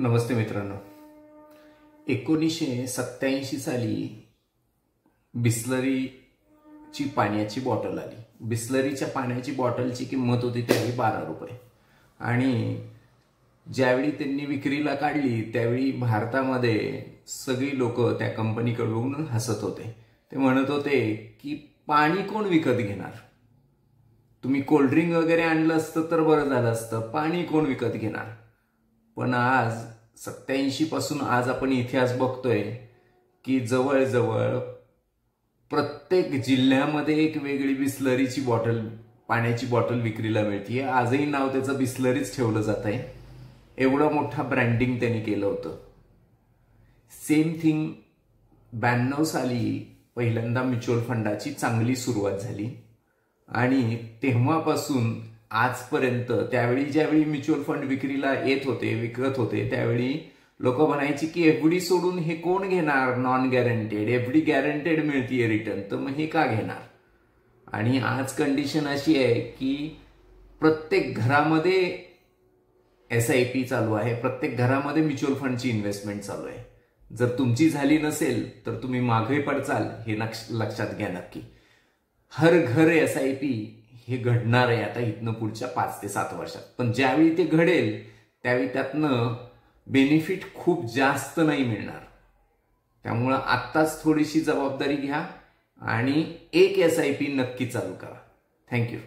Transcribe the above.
नमस्ते मित्रांनो, 1987 साली बिस्लरीची पाण्याची बॉटल आली। बिस्लरीच्या पाण्याची बॉटलची किंमत होती त्यावेळी 12 रुपये आणि ज्यावेळी त्यांनी विक्रीला काढली त्यावेळी भारतामध्ये सगळी लोक त्या कंपनीकडून हसत होते। ते म्हणत होते की पाणी कोण विकत घेणार, तुम्ही कोल्ड ड्रिंक वगैरे आणलं असतं तर बरं झालं असतं, पाणी कोण विकत घेणार। पण आज 87 पासून आज आपण इतिहास बघतोय की जवळजवळ प्रत्येक जिल्ह्यामध्ये एक वेगळी बिस्लरीची बॉटल, पाण्याची बॉटल विक्रीला मिळते। आजही नाव त्याचं बिस्लरीच ठेवलं जात आहे, एवढा मोठा ब्रँडिंग त्यांनी केलं होतं। सेम थिंग 92 साली पहिल्यांदा म्युच्युअल फंडाची चांगली सुरुवात झाली आणि तेव्हापासून आजपर्यंत त्यावेळी ज्यावेळी म्युच्युअल फंड विक्रीला येत होते, विकत होते, त्यावेळी लोक म्हणायची की एफडी सोडून हे कोण घेणार, नॉन गॅरंटेड, एफडी गॅरंटेड मिळतीये रिटर्न, तर मग हे का घेणार। आणि आज कंडिशन अशी आहे की प्रत्येक घरामध्ये एसआयपी चालू आहे, प्रत्येक घरामध्ये म्युच्युअल फंडची इन्व्हेस्टमेंट चालू आहे। जर तुमची झाली नसेल तर तुम्ही मागे पडचाल, हे लक्षात घ्या नक्की। हर घर एसआयपी हे घडणार आहे आता इथनं पुढच्या 5 ते 7 वर्षात, पण ज्यावेळी ते घडेल त्यावेळी त्यातनं बेनिफिट खूप जास्त नाही मिळणार। त्यामुळे आत्ताच थोडीशी जबाबदारी घ्या आणि एक एसआयपी नक्की चालू करा। थँक्यू।